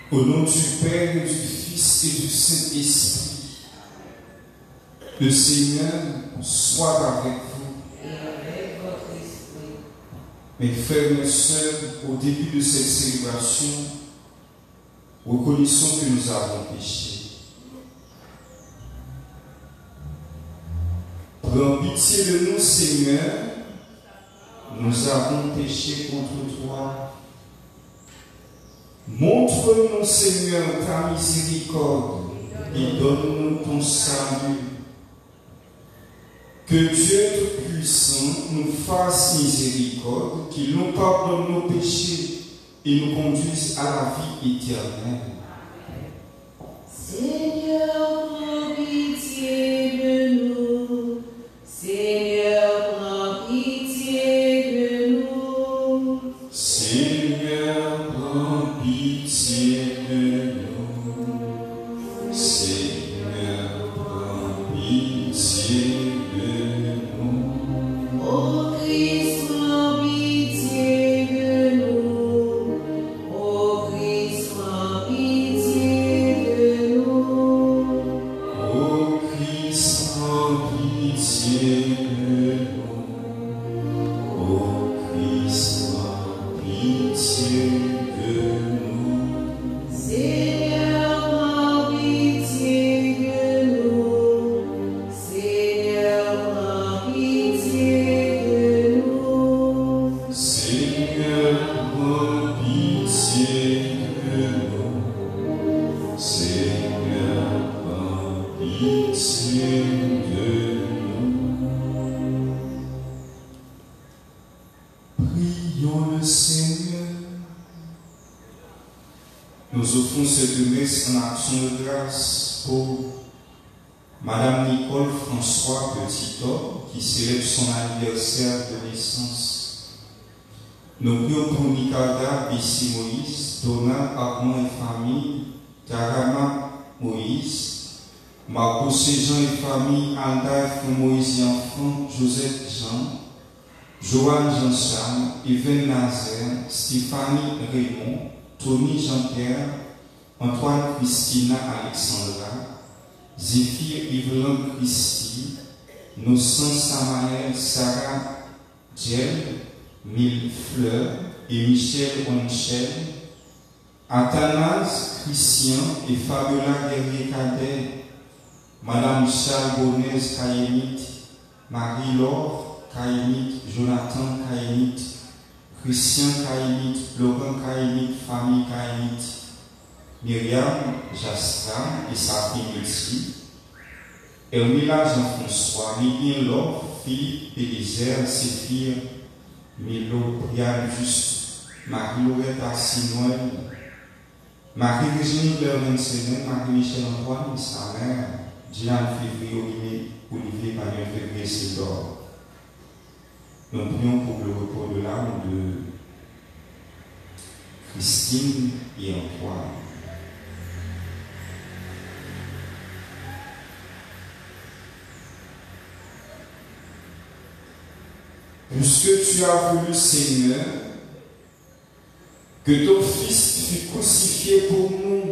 Au nom du Père, et du Fils et du Saint-Esprit, le Seigneur soit avec vous. Et avec votre esprit. Mes frères et mes sœurs, au début de cette célébration, reconnaissons que nous avons péché. Prends pitié de nous, Seigneur, nous avons péché contre toi. Montre-nous, Seigneur, ta miséricorde et donne-nous ton salut. Que Dieu Tout-Puissant nous fasse miséricorde, qu'il nous pardonne nos péchés et nous conduise à la vie éternelle. Seigneur, prends pitié de nous. Seigneur, prends pitié de nous. Seigneur, prends pitié de nous. Seigneur, prends pitié de nous. Ô Christ, prends pitié de nous. Ô Christ, prends pitié de nous. Ô Christ, prends pitié de nous. Ô Christ, prends pitié de nous. Seigneur, prends pitié de nous. Seigneur, prends pitié de nous. Seigneur, prends pitié de nous. Seigneur, prends pitié de nous. Prions le Seigneur. Nous offrons cette messe en action de grâce pour Madame Nicole François Petit-Homme qui célèbre son anniversaire de naissance. Nous prions pour Nicarda Bessie Moïse, Donald Armand et famille, Tarama Moïse, Marco Jean et famille, Alda et frère Moïse et enfant, Joseph Jean, Joanne Jean-Charles, Even Nazaire, Stéphanie Raymond, Tony Jean-Pierre, Antoine Christina Alexandra, Zéphir Yvelan Christy, Innocent Samael Sarah Djel, Mille Fleurs et Michel Onchel, Athanase Christian et Fabiola Guerrier-Cadet, Madame Charles Bonez Kayemit, Marie-Laure Kayemit, Jonathan Kayemit, Christian Kayemit, Laurent Kayemit, famille Kayemit, Myriam Jastra et sa fille Lucie, Hermila Jean-François, Lydien Laure, Philippe Bélizer, Séphir, Milo, Brian Juste, Marie-Laurette Arsinoël, Marie-Virginie Clermont-Sénène, Marie-Michel Antoine, sa mère, Diane Février, Olivier Manuel Février Sédor. Nous prions pour le repos de l'âme de Christine et Antoine. Puisque tu as voulu, Seigneur, que ton Fils fût crucifié pour nous,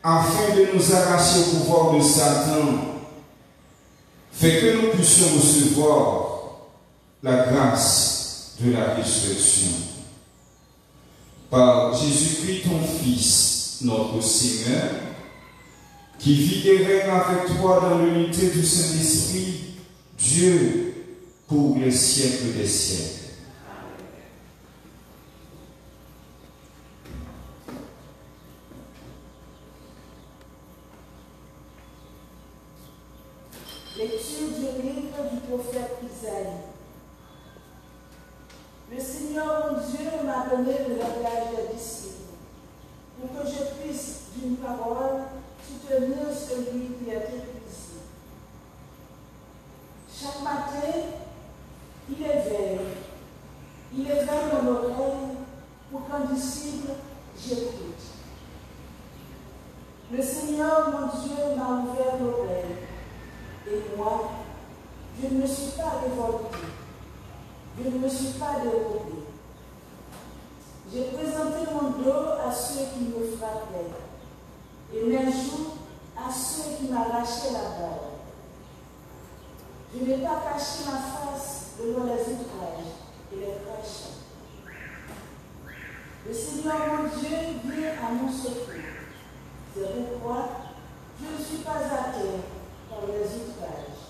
afin de nous arracher au pouvoir de Satan, fais que nous puissions recevoir la grâce de la résurrection. Par Jésus-Christ, ton Fils, notre Seigneur, qui vit et règne avec toi dans l'unité du Saint-Esprit, Dieu, pour les siècles des siècles. Lecture du livre du prophète Isaïe. Le Seigneur mon Dieu m'a donné le langage des disciples, pour que je puisse, d'une parole, soutenir celui qui est épuisé. Chaque matin, il éveille mon oreille pour qu'un disciple j'écoute. Le Seigneur mon Dieu m'a ouvert l'oreille. Et moi, je ne me suis pas révolté, je ne me suis pas dérobé. J'ai présenté mon dos à ceux qui me frappaient, et mes joues à ceux qui m'arrachaient la balle. Je n'ai pas caché ma face devant les outrages et les crachats. Le Seigneur mon Dieu vient à mon secours. C'est pourquoi je ne suis pas à terre par les outrages.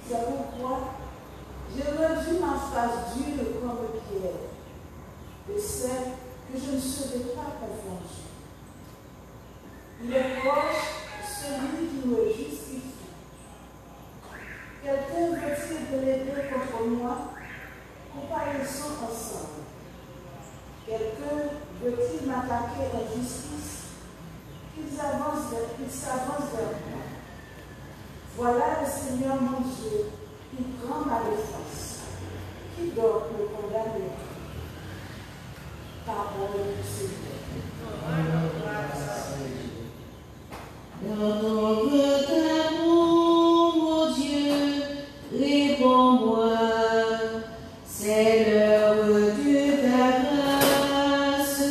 C'est pourquoi j'ai rendu ma face dure comme pierre. Je sais que je ne serai pas confondu. Il est proche celui qui me justifie. Quelqu'un veut-il de l'aider contre moi? Comparaissons ensemble. Quelqu'un veut-il m'attaquer en justice? Qu'il s'avance vers moi. Voilà le Seigneur mon Dieu, qui prend ma défense. Qui donc me condamnera? Parole du Seigneur. Dans ton grand amour, mon Dieu, réponds-moi, c'est l'heure de ta grâce.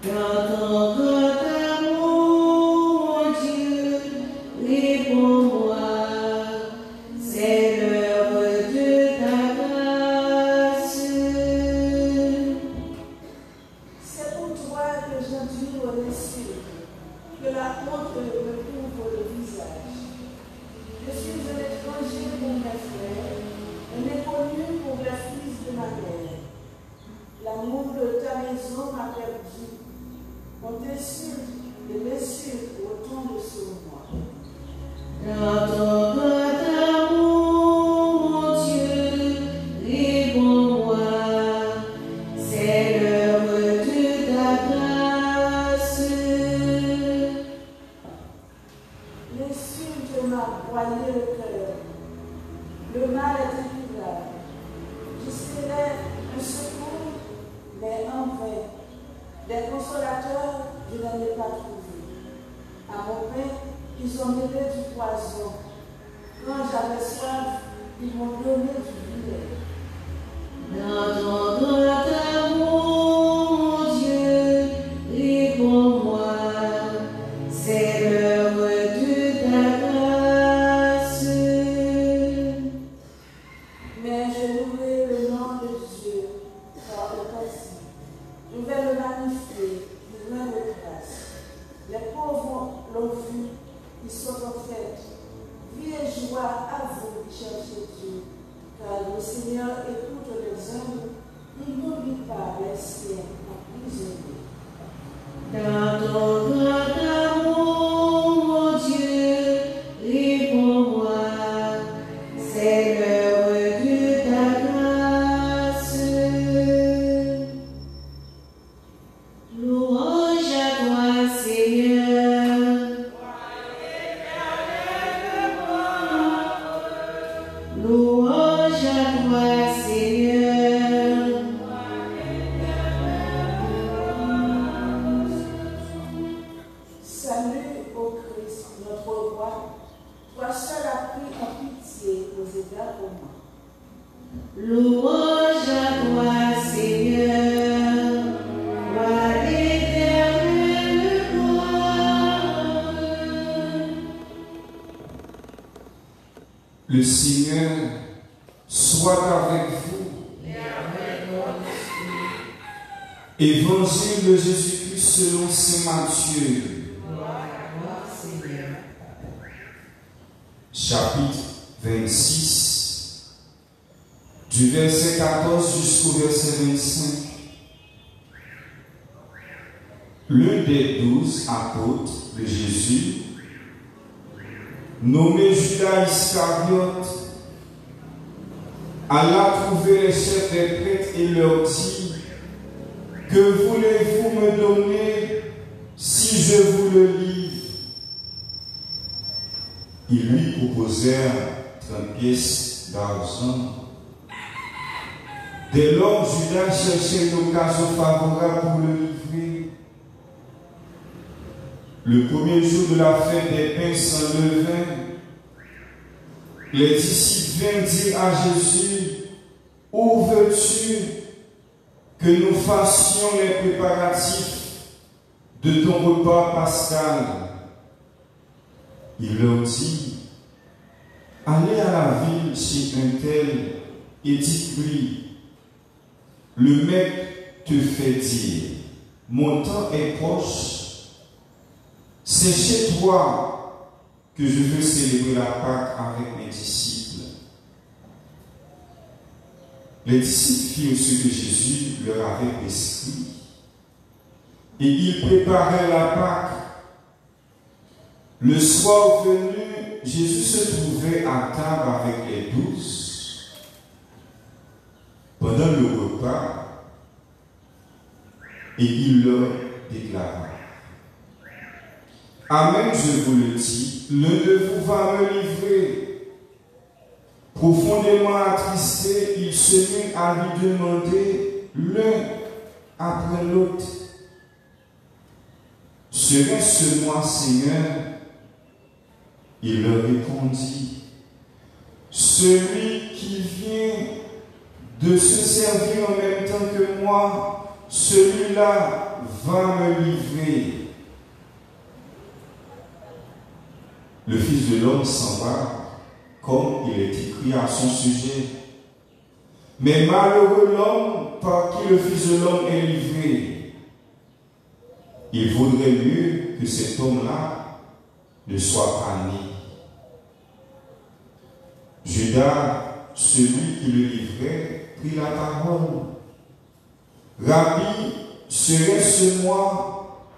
Dans ton grand amour, mon Dieu, réponds-moi, c'est l'heure de ta grâce. C'est pour toi que j'endure l'insulte, que la honte me couvre le visage. Je suis un étranger pour mes frères, un inconnu pour les fils de ma mère. L'amour de ta maison m'a perdu. On t'insulte et l'insulte retombe sur moi. Dans ton grand amour, mon Dieu, réponds-moi, c'est l'heure de ta grâce. L'insulte m'a broyé le cœur. Le mal est incurable. J'espérais un secours, mais en vain. Des consolateurs, je n'en ai pas trouvé. À mon pain, ils ont mêlé du poison. Quand j'avais soif, ils m'ont donné du vinaigre. Dans ton grand amour, mon Dieu, réponds-moi, c'est l'heure de ta grâce. Mais je louerai le nom de Dieu par le passé. Je vais le magnifier du loin de grâce. Les pauvres l'ont vu, ils sont en fête. Vie et joie à vous qui cherchez Dieu, car le Seigneur écoute les humbles, il n'oublie pas les siens emprisonnés. Dans ton grand amour, mon Dieu, réponds-moi, c'est l'heure de ta grâce. Louange à toi, Seigneur. Louange à toi, Seigneur. Salut au Christ, notre roi, toi seul as pris en pitié aux égards romains. Louange à toi, Seigneur. Roi éternel, gloire. Le Seigneur soit avec vous. Évangile de Jésus-Christ selon saint Matthieu. Chapitre 26, du verset 14 jusqu'au verset 25. L'un des 12 apôtres de Jésus, nommé Judas Iscariote, alla trouver les chefs des prêtres et leur dit: que voulez-vous me donner si je vous le livre? Ils lui proposèrent 30 pièces d'argent. Dès lors, Judas cherchait une occasion favorable pour le livrer. Le premier jour de la fête des pains sans levain, les disciples vinrent dire à Jésus: où veux-tu que nous fassions les préparatifs de ton repas pascal. Il leur dit, allez à la ville chez un tel et dites-lui, le maître te fait dire, mon temps est proche, c'est chez toi que je veux célébrer la Pâque avec mes disciples. Les disciples firent ce que Jésus leur avait prescrit et ils préparèrent la Pâque. Le soir venu, Jésus se trouvait à table avec les 12. Pendant le repas, et il leur déclara, amen, je vous le dis, l'un de vous va me livrer. Profondément attristé, il se mit à lui demander l'un après l'autre, serait-ce moi, Seigneur? Il leur répondit, celui qui vient de se servir en même temps que moi, celui-là va me livrer. Le Fils de l'homme s'en va, comme il est écrit à son sujet. Mais malheureux l'homme par qui le Fils de l'homme est livré. Il vaudrait mieux que cet homme-là ne soit pas né. Judas, celui qui le livrait, prit la parole. Rabbi, serait-ce moi?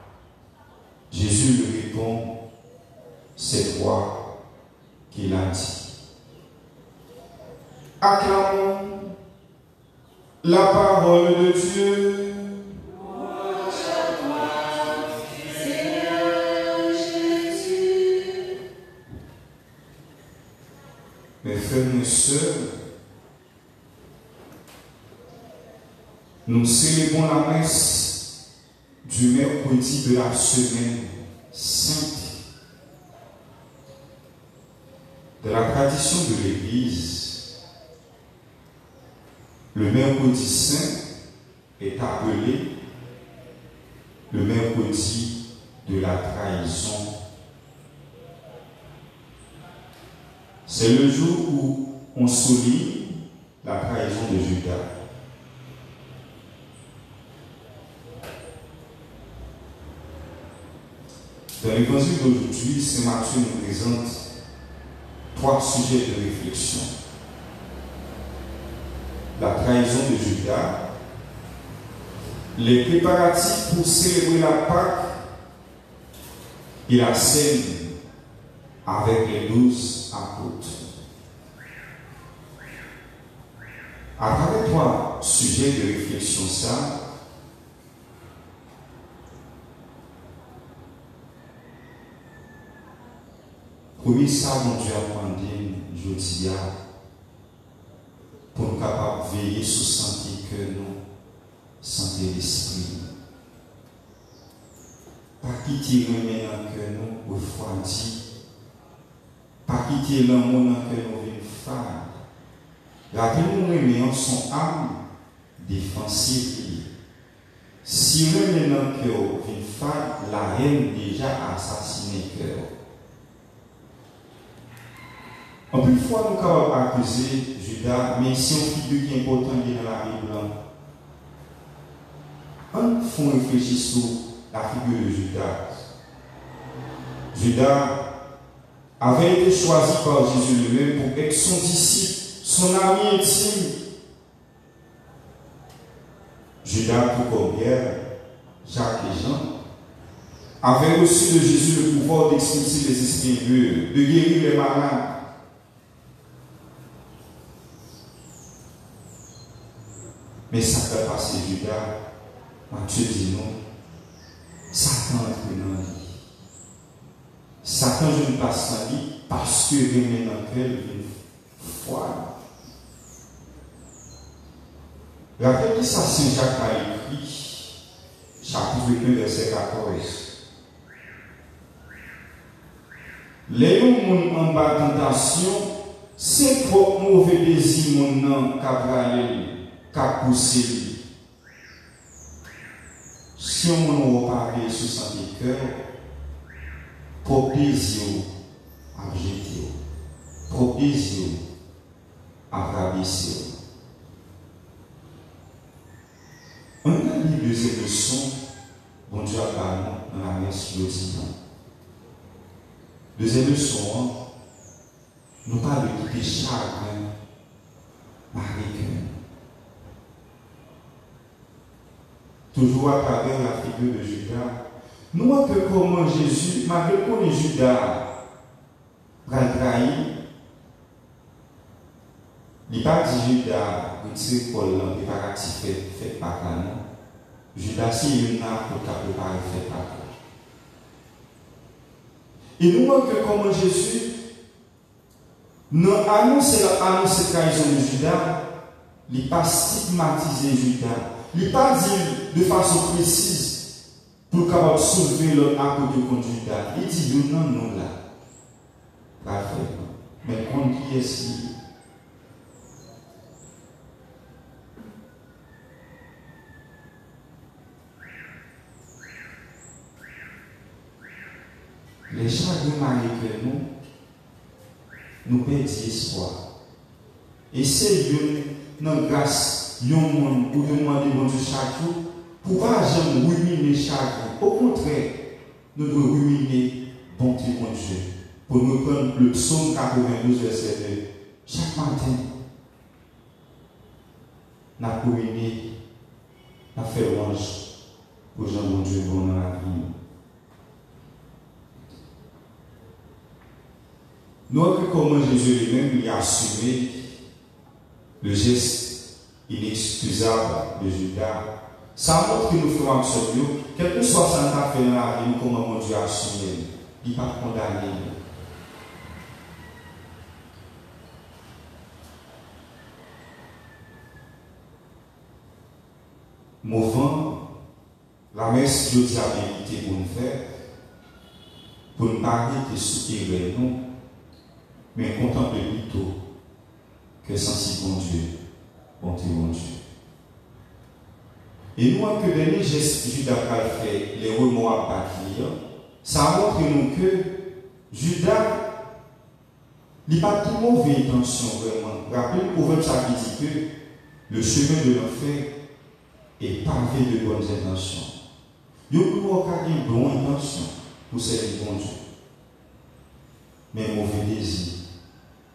Jésus lui répond, c'est toi qui l'as dit. Acclamons la parole de Dieu. Louange à toi, Seigneur Jésus. Mes frères et sœurs, nous célébrons la messe du mercredi de la semaine sainte. De la tradition de l'Église, le mercredi saint est appelé le mercredi de la trahison. C'est le jour où on souligne la trahison de Judas. Dans l'évangile d'aujourd'hui, Saint Matthieu nous présente 3 sujets de réflexion. La trahison de Judas, les préparatifs pour célébrer la Pâque et la scène avec les 12 apôtres. À travers 3 sujets de réflexion, ça, premier ça, mon Dieu a demandé, je dis, pour nous capables de veiller sur santé que nous, santé l'esprit. Pas quitter maintenant que nous refroidis, pas quitter l'amour que nous venons faire. Rappelez-nous maintenant son âme défensive. Si maintenant que nous venons faire, la haine déjà assassiné cœur. En plus de fois, nous avons accusé Judas, mais si on figure qui est important dans la Bible, on faut réfléchir sur la figure de Judas. Judas avait été choisi par Jésus lui-même pour être son disciple, son ami intime. Judas, tout comme Pierre, Jacques et Jean, avait reçu de Jésus le pouvoir d'expulser les esprits impurs, de guérir les malades. Mais ça fait passer Judas. Matthieu dit non. Satan est dans lui. Satan je ne passe dans lui parce que il dans quelle une foi. Rappelez ça, Saint Jacques a écrit, chapitre 1, verset 14. Les gens en bas tentation, c'est trop mauvais désir mon nom qu'a poussé. si on nous parle sous son cœur, propice à jeter, propice à rabaisser. On a lu deuxième leçon, bon Dieu a parlé dans la messe de l'Occident. Deuxième leçon, nous parlons de quitter chagrin, marie-cœur. Toujours à travers la figure de Judas, nous voyons que comment Jésus, malgré que Judas va trahir, il n'a pas dit Judas, retire Paul, préparatif fait pas là, non. Judas, si il n'a pas préparé, fait pas là. Et nous voyons que comment Jésus annonce la trahison de Judas, il n'a pas stigmatisé Judas. Il n'a pas dit de façon précise pour capable soulever l'autre à côté de Judas. Il dit non, non, là. Parfait. Mais contre qui est-ce qu'il les chagrins mariés que nous perdons espoir. Et c'est une grâce, un monde pour demander bon Dieu chaque jour, pour ne pas jamais ruminer chagrin. Au contraire, nous devons ruminer bonté bon Dieu. Pour nous prendre le psaume 92, verset 2. Chaque matin, nous avons ruminé, nous avons fait louange pour Jean bon Dieu bon dans la vie. Nous avons comment Jésus lui-même lui a assumé le geste inexcusable de Judas. Ça montre que nous ferons absolument, quel que soit ce qu'on a fait dans la vie, comment mon Dieu a assumé, il n'est pas condamné. Mouvant, la messe Dieu a invité pour nous faire, pour nous parler de soutenir nous. Mais contempler plutôt que sensible bon Dieu, bonté bon Dieu. Et nous, que le dernier geste que Judas a fait, les remords à bâtir, ça montre nous que Judas n'a pas de mauvaise intention vraiment. Rappelez le proverbe ça qui dit que le chemin de l'enfer est pavé de bonnes intentions. Il y a une bonne intention pour servir bon Dieu. Mais mauvais désir.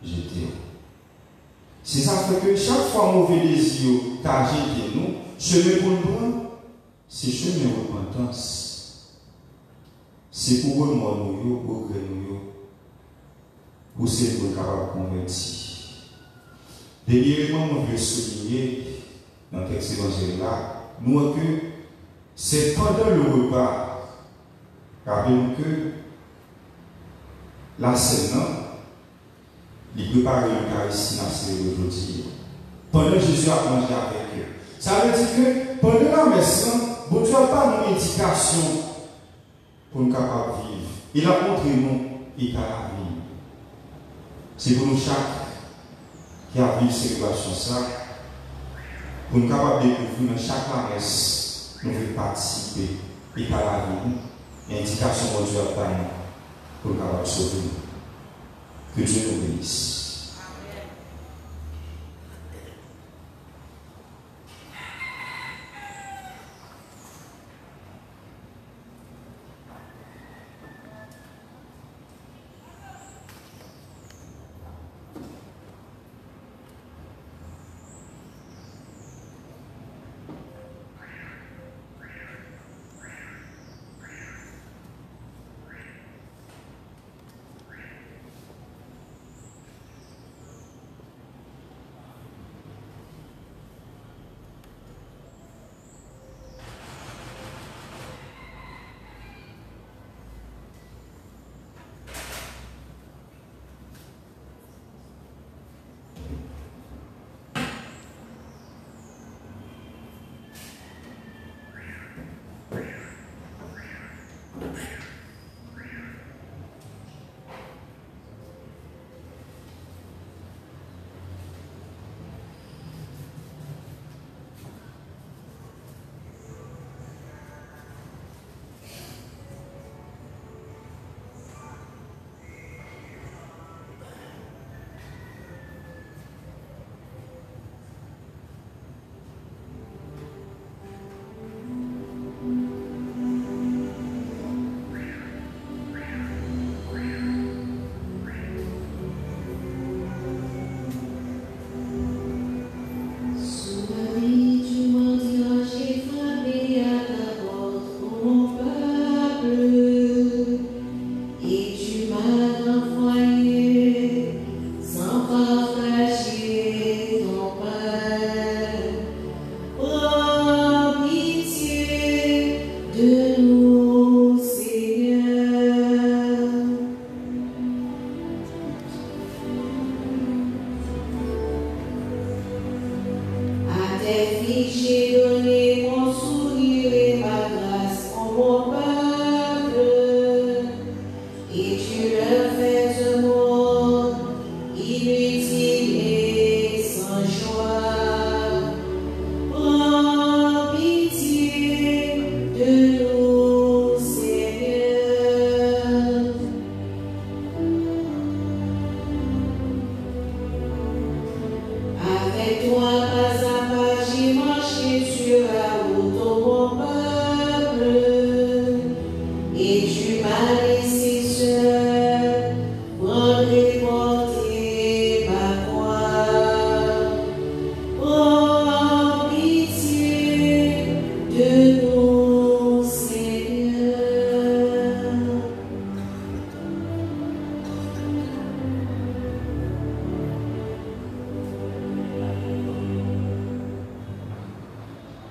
Jeté. C'est ça fait que chaque fois mauvais désir qu'a jeté nous, chemin pour nous, c'est chemin de repentance. C'est pour nous, pour que nous, pour c'est pour capable de convertir. Dernièrement, on veut souligner dans le texte évangélique-là, nous que c'est pendant le repas, rappelez-nous que la scène, il prépare l'Eucharistie dans ce aujourd'hui. Pendant que Jésus a mangé avec eux. Ça veut dire que pendant la messe, bon Dieu n'a pas une indication pour nous capables de vivre. Il a montré nous et qu'à la vie. C'est pour nous chaque qui a vécu cette célébration ça, pour nous capables de découvrir dans chaque messe, nous devons participer et qu'à la vie. Indication pour Dieu a pas pour nous capables de sauver nous. Que Dieu nous bénisse.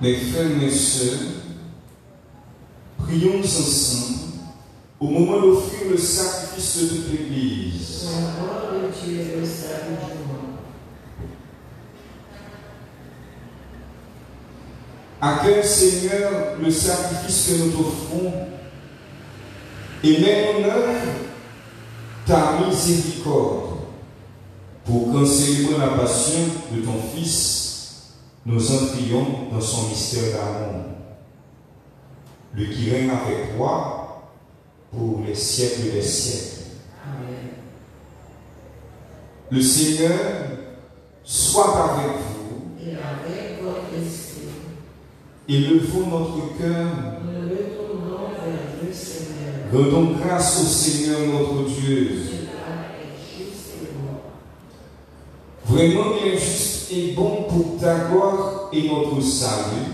Mes frères, mes sœurs, prions ensemble au moment d'offrir le sacrifice de toute l'Église. La gloire de Dieu est le salut du monde. Accueille, Seigneur, le sacrifice que nous t'offrons et mets en œuvre ta miséricorde pour qu'en célébrant la passion de ton Fils, nous entrions dans son mystère d'amour. Lui qui règne avec toi pour les siècles des siècles. Amen. Le Seigneur soit avec vous. Et avec votre esprit, Élevons notre cœur. nous le tournons vers le Seigneur. Rendons grâce au Seigneur notre Dieu. Cela est juste et bon. Vraiment, il est juste et bon pour ta gloire et notre salut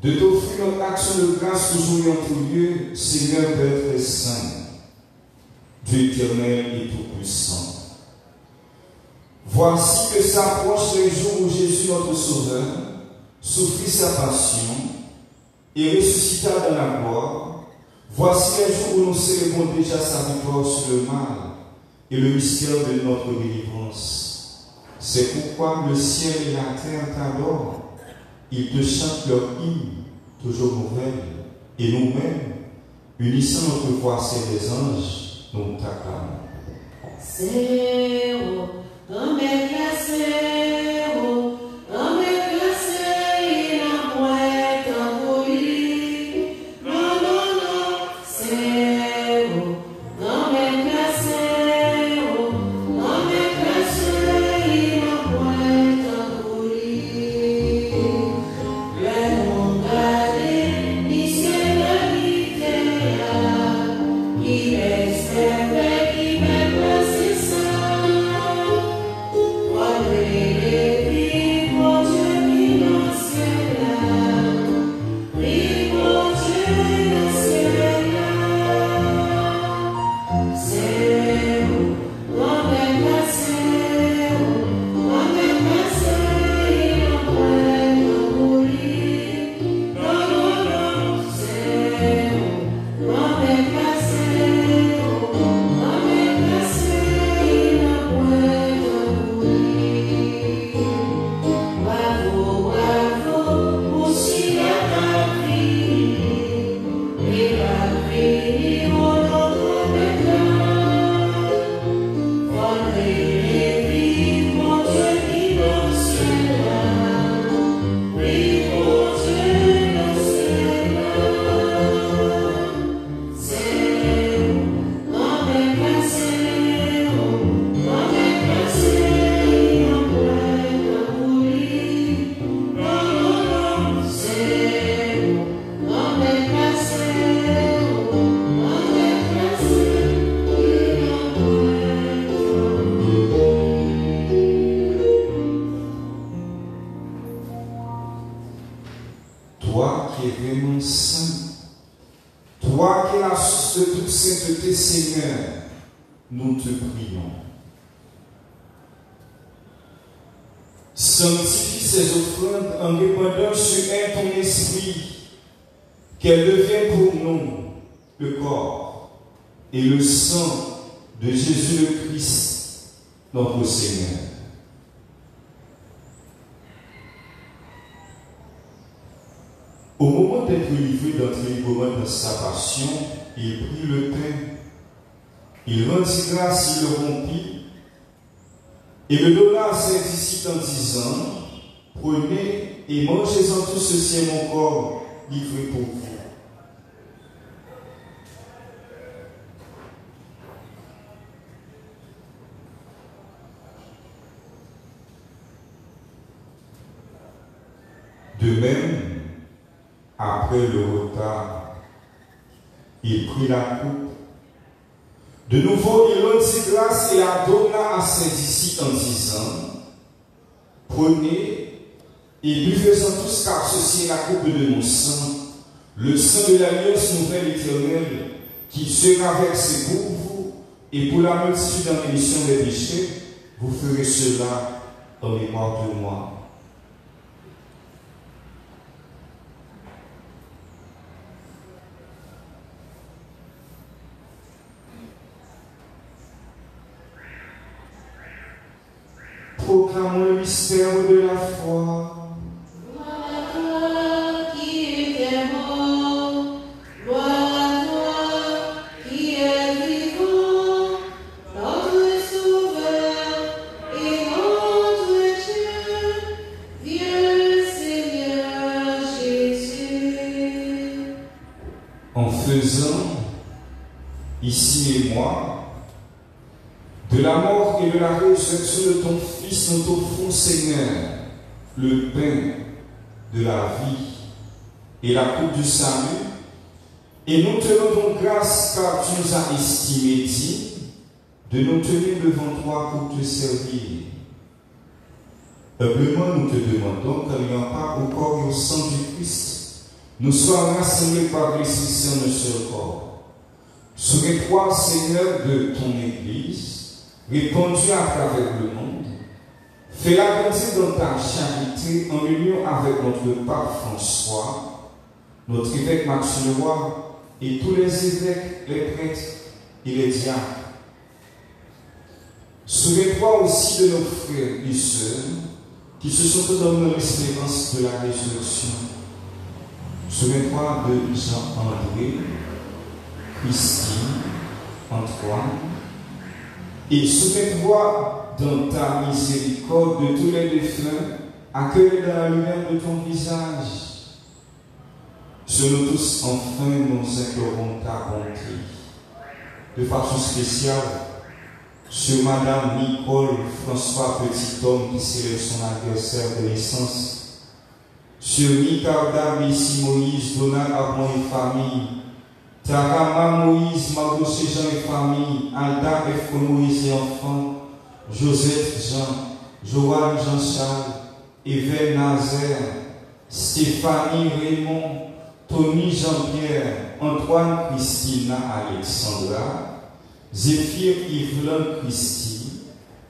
de t'offrir notre action de grâce toujours et en tout lieu, Seigneur Père très saint, Dieu éternel et tout-puissant. Voici que s'approchent les jours où Jésus, notre Sauveur, souffrit sa passion et ressuscita dans la gloire. Voici les jours où nous célébrons déjà sa victoire sur le mal et le mystère de notre délivrance. C'est pourquoi le ciel et la terre t'adorent. Ils te chantent leur hymne, toujours nouvelle, et nous-mêmes, unissant notre voix à celle des anges, nous t'acclamons. Céo, comme est Céo, comme est Céo, la poète en folie. Non, non, non, Céo, comme est Céo, comme est Céo, la poète en folie. Le monde gardé, ici la vie qui reste fait, qui m'est placé ça. Toi qui es vraiment saint, toi qui es la source de toute sainteté, Seigneur, nous te prions. Sanctifie ces offrandes en répandant sur elles ton esprit, qu'elles deviennent pour nous le corps et le sang de Jésus le Christ, notre Seigneur. Au moment d'être livré d'entrer librement dans sa passion, il prit le pain, il rendit grâce, il le rompit, et le donna à ses disciples en disant, prenez et mangez-en tout, ceci est mon corps livré pour vous. De même, après le repas, il prit la coupe. De nouveau, il rendit grâce et la donna à ses disciples en disant, prenez et buvez-en tous, car ceci est la coupe de mon sang, le sang de l'alliance nouvelle éternelle, qui sera versé pour vous et pour la multitude en rémission des péchés. Vous ferez cela en mémoire de moi. proclamons le mystère de la foi. Gloire à toi qui es mort, gloire à toi qui es vivant, notre Sauveur et notre Dieu, viens Seigneur Jésus. En faisant, ici et moi, de la mort et de la résurrection de ton Fils, nous t'offrons, Seigneur, le pain de la vie et la coupe du salut, et nous te rendons grâce car tu nous as estimés dignes de nous tenir devant toi pour te servir. Humblement, nous te demandons, comme il n'y a pas au corps et au sang du Christ, nous soyons rassemblés par l'Esprit Saint de ce corps. Souviens-toi, Seigneur, de ton Église, répandue à travers le monde. Fais-la grandir dans ta charité en union avec notre pape François, notre évêque Maxime Leroy et tous les évêques, les prêtres et les diacres. Souviens-toi aussi de nos frères et sœurs qui se sont donnés l'espérance de la résurrection. Souviens-toi de Jean-André, Christine, Antoine, et souviens-toi dans ta miséricorde de tous les défunts accueillis dans la lumière de ton visage. Sur nous tous, enfin, nous implorons ta bonté. De façon spéciale, sur Madame Nicole François Petit-Homme qui célèbre son anniversaire de naissance, sur Nicarda Messi Moïse Donald Armand et famille, Tarama Moïse Margot Jean et famille, Alda F. Moïse et enfants, Joseph Jean, Joanne Jean-Charles, Even Nazaire, Stéphanie Raymond, Tony Jean-Pierre, Antoine Christina Alexandra, Zéphir Yveline Christy,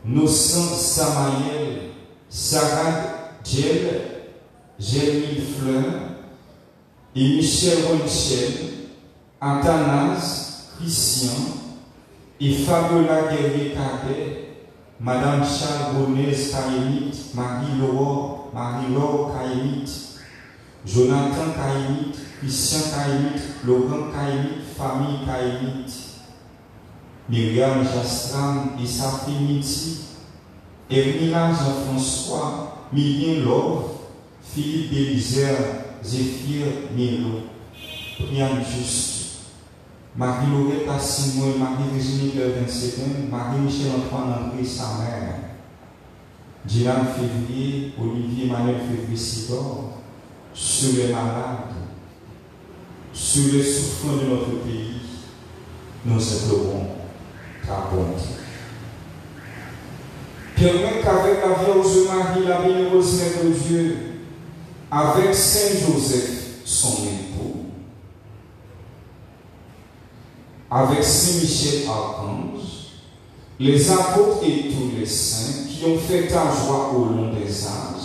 Nocent Samaël, Sarah Gel, Gelmille Fleur, et Michel Ronchel, Athanase, Christian, et Fabiola Guerrier-Cadet, Madame Charles Bonnet Caïmite, Marie-Laure Caïmite, Jonathan Caïmite, Christian Caïmite, Laurent Caïmite, famille Caïmite, Myriam Jastram et sa fille Miti, Ernila Jean-François, Mylien Love, Philippe Bélizer, Zéphir Milo, Priam Juste, Marie-Laurette Assimoué, Marie-Virginie de 27 ans, Marie-Michel Antoine André, sa mère, Dylan Février, Olivier Emmanuel Février Sidor, sur les malades, sur les souffrants de notre pays, nous implorons ta bonté. Permets qu'avec la Vierge Marie, la bienheureuse Mère de Dieu, avec Saint Joseph, son époux, avec Saint Michel Archange, les apôtres et tous les saints qui ont fait ta joie au long des âges,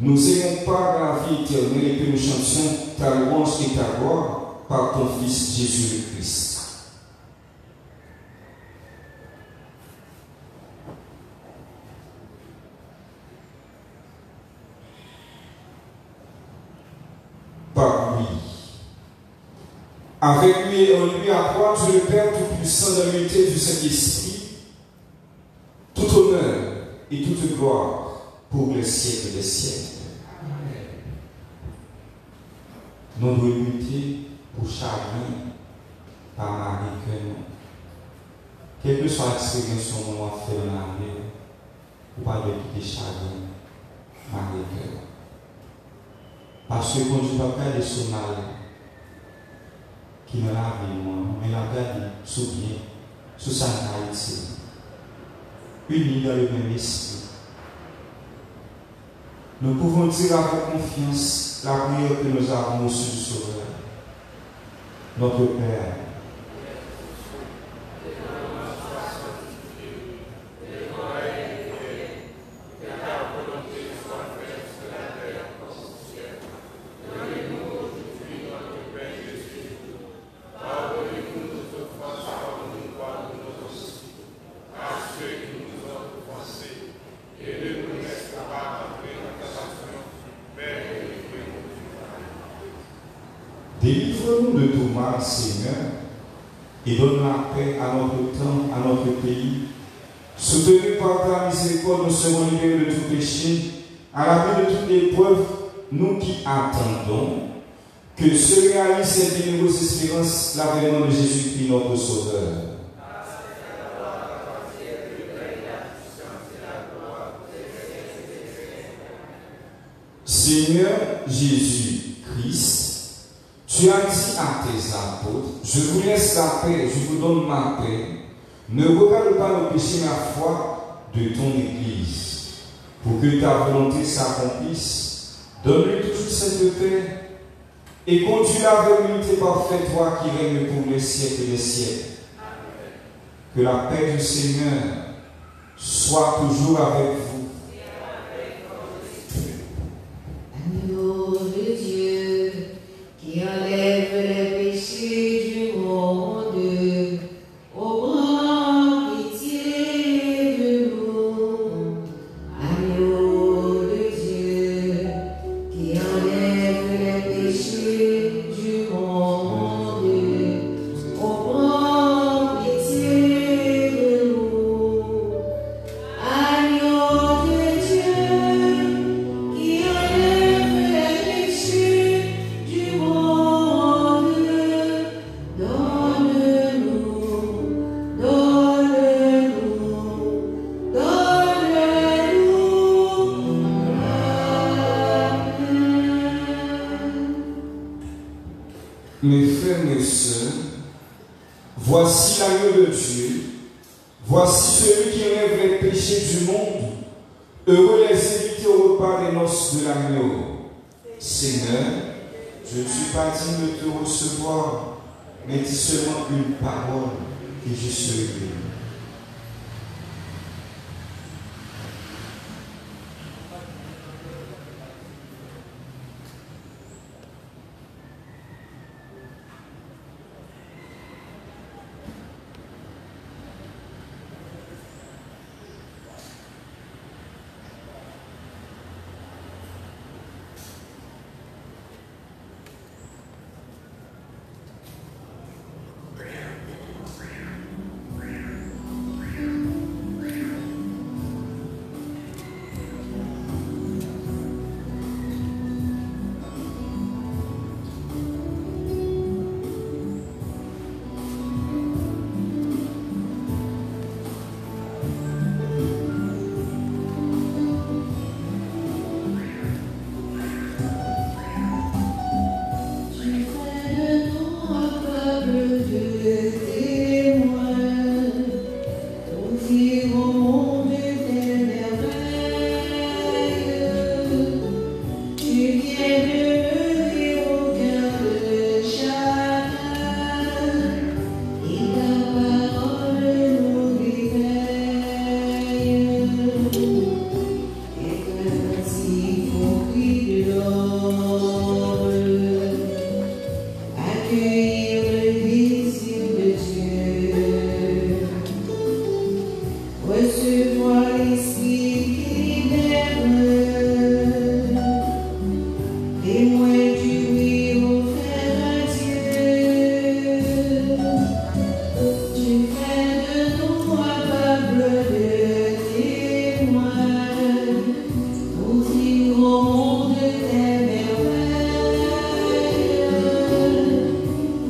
nous ayons part à la vie éternelle et que nous chantions ta louange et ta gloire par ton Fils Jésus-Christ. Par lui, avec lui et en lui accroître le Père Tout-Puissant dans l'unité du Saint-Esprit, tout honneur et toute gloire pour les siècles des siècles. Amen. Nous devons lutter pour chacun par Marie que nous. Quelle que soit l'expérience qu'on va faire dans la vie, ou pas de quitter chacun Marie que nous. Parce que quand je ne peux pas regarder ce mal qui me l'a vu, mais la regarde sous bien, sous sa qualité, unis dans le même esprit. Nous pouvons dire avec confiance la prière que nous avons reçue du Sauveur. Notre Père, Et Délivre-nous de tout mal, Seigneur, et donne la paix à notre temps, à notre pays. Soutenu par ta miséricorde, nous serons libérés de tout péché, à l'abri de toute épreuve, nous qui attendons que se réalise cette bienheureuse espérance, l'avènement de Jésus-Christ, notre Sauveur. Seigneur Jésus-Christ, tu as dit à tes apôtres, je vous laisse la paix, je vous donne ma paix. Ne regarde pas nos péchés, mais la foi de ton Église. Pour que ta volonté s'accomplisse, donne-lui toujours cette paix et conduis-la vers l'unité parfaite, toi qui règnes pour les siècles des siècles. Que la paix du Seigneur soit toujours avec vous. Agneau de Dieu, qui enlève les péchés du monde, ô grand pitié de nous. Agneau de Dieu, qui enlève les péchés du monde, ô grand pitié de nous. Agneau de Dieu, qui enlève les péchés du monde, donne-nous Mes frères, mes sœurs, voici l'agneau de Dieu, voici celui qui enlève les péchés du monde. Heureux les invités au repas des noces de l'agneau. Seigneur, je ne suis pas digne de te recevoir, mais dis seulement une parole et je serai guéri.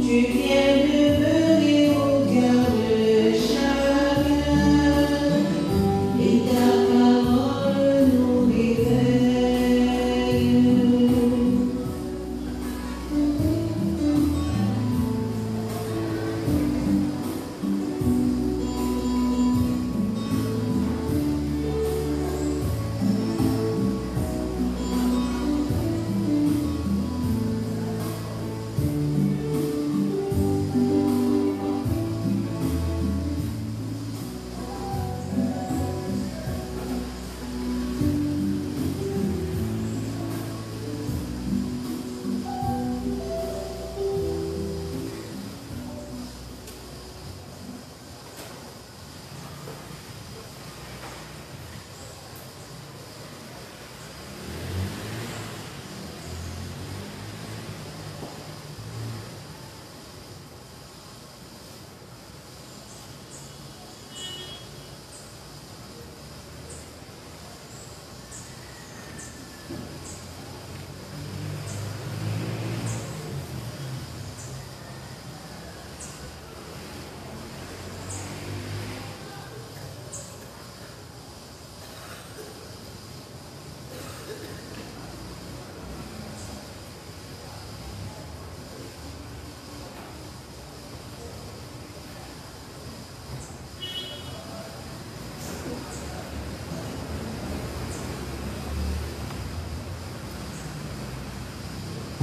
Tu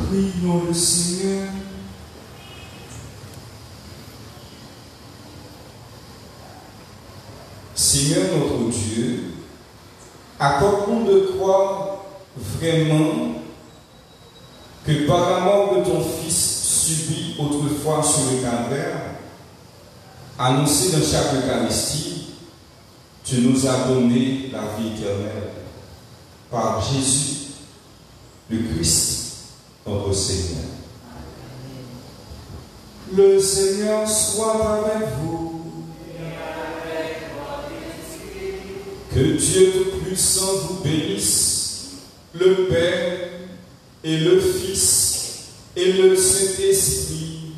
Prions le Seigneur. Seigneur notre Dieu, accorde-nous de croire vraiment que par la mort de ton Fils subi autrefois sur le calvaire, annoncé dans chaque Eucharistie, tu nous as donné la vie éternelle par Jésus, le Christ, notre Seigneur. Le Seigneur soit avec vous. Que Dieu Tout-Puissant vous bénisse, le Père et le Fils et le Saint-Esprit.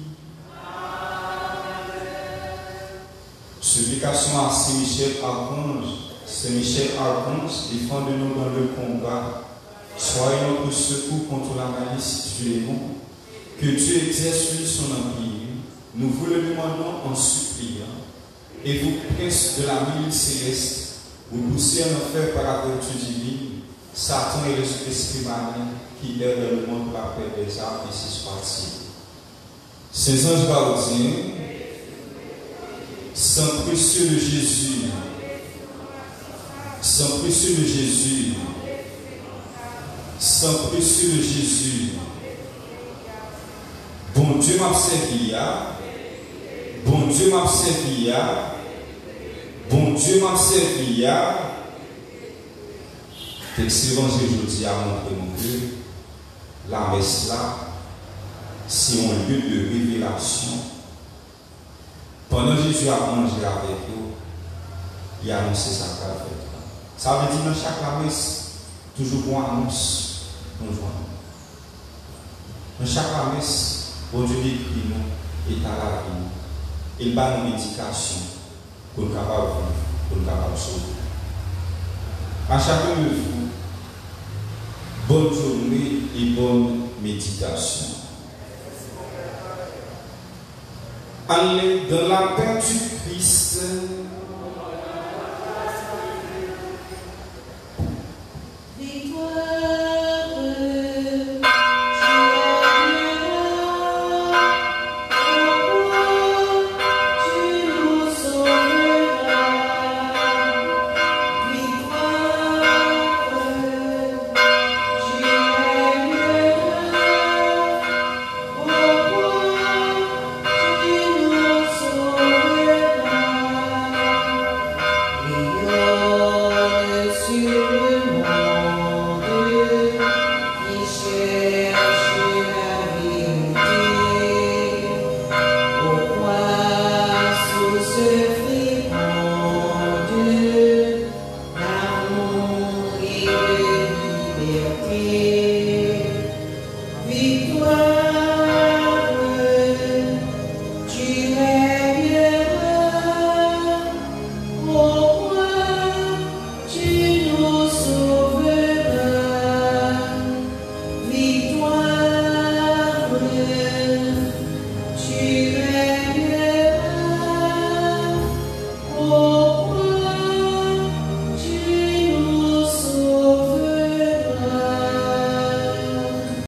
Supplication à Saint-Michel Archange, défendez-nous dans le combat. Soyez notre secours contre la malice du démon. Que Dieu exerce sur son empire. Nous vous le demandons en suppliant. Et vous, prince de la ville céleste, vous poussez en enfer par la vertu divine, Satan et l'esprit malign qui est dans le monde par la paix des âmes, et si soit-il. Ces anges gardiens, sang précieux de Jésus, sang précieux de Jésus, sang précieux de Jésus, bon Dieu m'a servi, bon Dieu m'a servi, bon Dieu m'a servi. Texte évangile aujourd'hui a montré que la messe là, c'est un lieu de révélation. Pendant que Jésus a mangé avec eux, il a annoncé sa carrière. Ça veut dire dans chaque messe, toujours bon annonce, nous joignons. Dans chaque messe, bon Dieu écrit nous et à la vie. Il bat nos médications pour nous capables de vivre, pour nous capables de sauver. À chacun de vous, bonne journée et bonne méditation. Allez dans la paix du Christ. Tu